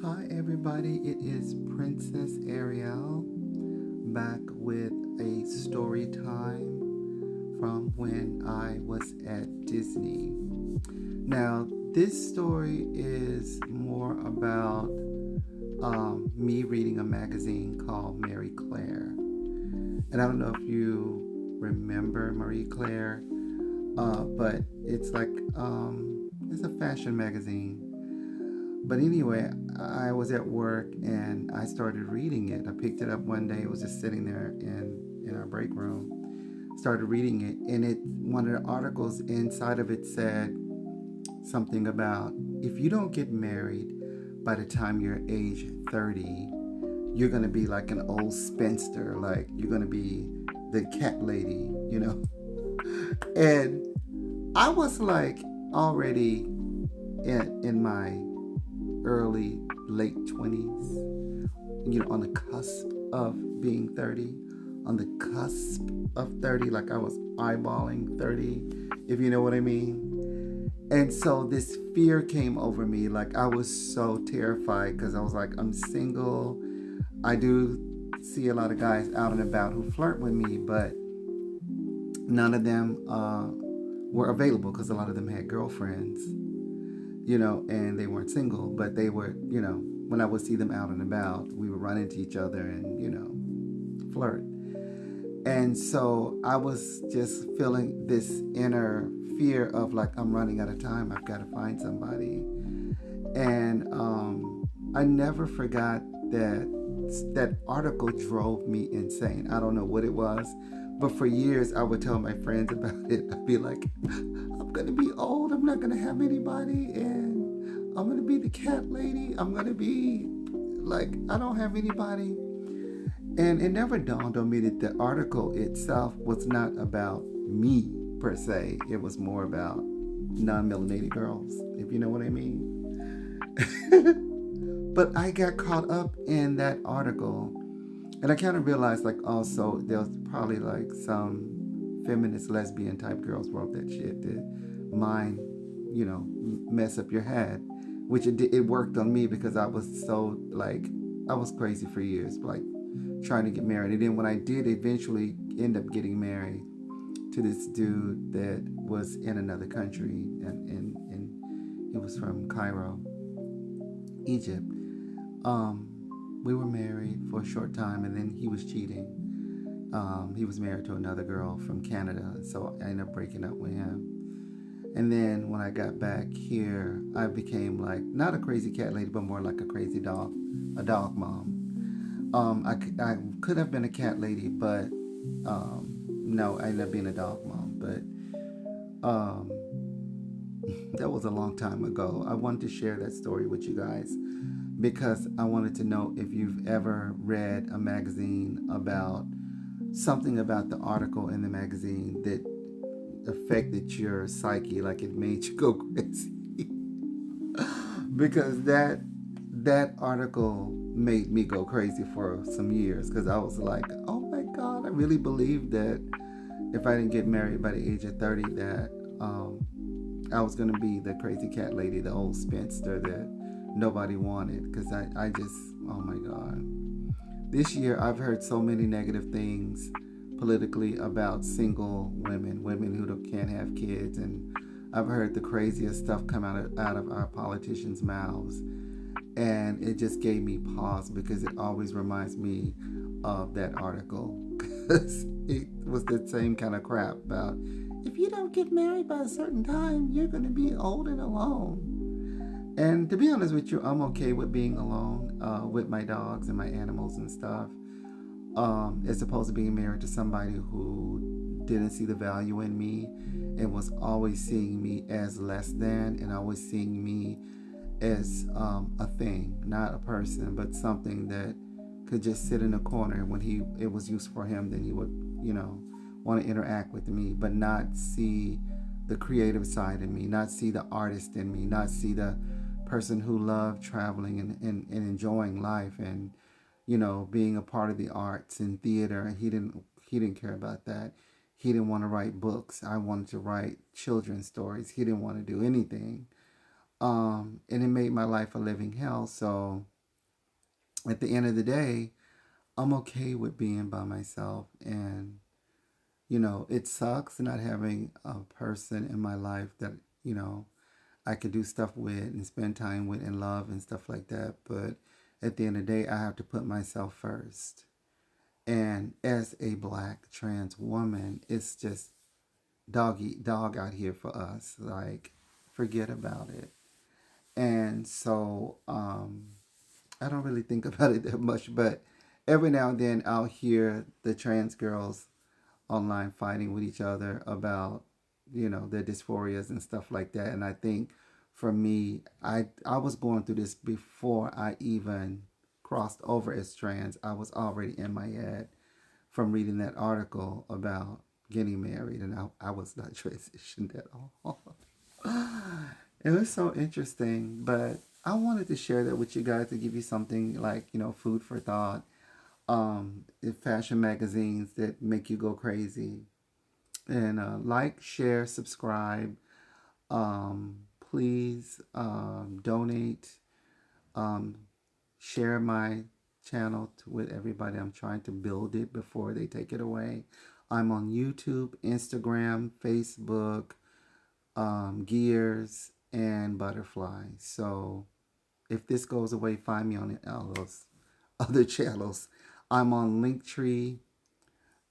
Hi, everybody. It is Princess Ariel back with a story time from when I was at Disney. Now, this story is more about me reading a magazine called Marie Claire. And I don't know if you remember Marie Claire, but it's a fashion magazine. But anyway, I was at work and I started reading it. I picked it up one day. It was just sitting there in our break room. Started reading it, and it one of the articles inside of it said something about if you don't get married by the time you're age 30, you're gonna be like an old spinster. Like you're gonna be the cat lady, you know. And I was like already in my early late 20s, on the cusp of being 30, on the cusp of 30, like I was eyeballing 30, if you know what I mean. And so this fear came over me. Like I was so terrified because I was like, I'm single. I do see a lot of guys out and about who flirt with me, but none of them were available because a lot of them had girlfriends, and they weren't single, but they were, when I would see them out and about, we would run into each other and, flirt. And so I was just feeling this inner fear of like, I'm running out of time. I've got to find somebody. And I never forgot that article drove me insane. I don't know what it was, but for years I would tell my friends about it. I'd be like, I'm gonna be old. I'm not gonna have anybody, and I'm gonna be the cat lady. I'm gonna be like, I don't have anybody. And it never dawned on me that the article itself was not about me per se. It was more about non-melanated girls, if you know what I mean. But I got caught up in that article, and I kind of realized, like, also there's probably like some feminist lesbian type girls wrote that shit to mind, mess up your head, which it worked on me because I was so like I was crazy for years, like trying to get married. And then when I did eventually end up getting married to this dude that was in another country, and he was from Cairo, Egypt. We were married for a short time, and then he was cheating. He was married to another girl from Canada, so I ended up breaking up with him. And then when I got back here, I became like not a crazy cat lady, but more like a dog mom. I could have been a cat lady, but no, I ended up being a dog mom. But that was a long time ago. I wanted to share that story with you guys because I wanted to know if you've ever read a magazine about something about the article in the magazine that affected your psyche, like it made you go crazy. Because that article made me go crazy for some years because I was like, oh my god, I really believed that if I didn't get married by the age of 30, that I was gonna be the crazy cat lady, the old spinster that nobody wanted. Because I just, oh my god. This year, I've heard so many negative things politically about single women, women who can't have kids, and I've heard the craziest stuff come out of our politicians' mouths, and it just gave me pause because it always reminds me of that article because it was the same kind of crap about if you don't get married by a certain time, you're going to be old and alone. And to be honest with you, I'm okay with being alone with my dogs and my animals and stuff, as opposed to being married to somebody who didn't see the value in me and was always seeing me as less than and always seeing me as a thing, not a person, but something that could just sit in a corner. When it was used for him, then he would, want to interact with me, but not see the creative side in me, not see the artist in me, not see the person who loved traveling and enjoying life and being a part of the arts and theater. He didn't care about that. He didn't want to write books. I wanted to write children's stories. He didn't want to do anything And it made my life a living hell. So at the end of the day, I'm okay with being by myself. And, it sucks not having a person in my life that, you know, I could do stuff with and spend time with and love and stuff like that. But at the end of the day, I have to put myself first. And as a black trans woman, it's just dog out here for us. Like, forget about it. And so I don't really think about it that much, but every now and then I'll hear the trans girls online fighting with each other about, their dysphorias and stuff like that. And I think for me, I was going through this before I even crossed over as trans. I was already in my head from reading that article about getting married, and I was not transitioned at all. It was so interesting, but I wanted to share that with you guys to give you something like, food for thought. Fashion magazines that make you go crazy. And like, share, subscribe. Please donate. Um, share my channel with everybody. I'm trying to build it before they take it away. I'm on YouTube, Instagram, Facebook, Gears, and Butterfly. So if this goes away, find me on all those other channels. I'm on Linktree,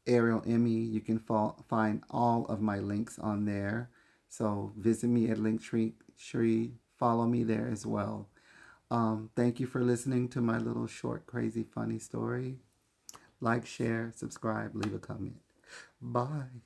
Ariel Emmy. You can find all of my links on there. So visit me at Linktree. Follow me there as well. Thank you for listening to my little short, crazy, funny story. Like, share, subscribe, leave a comment. Bye.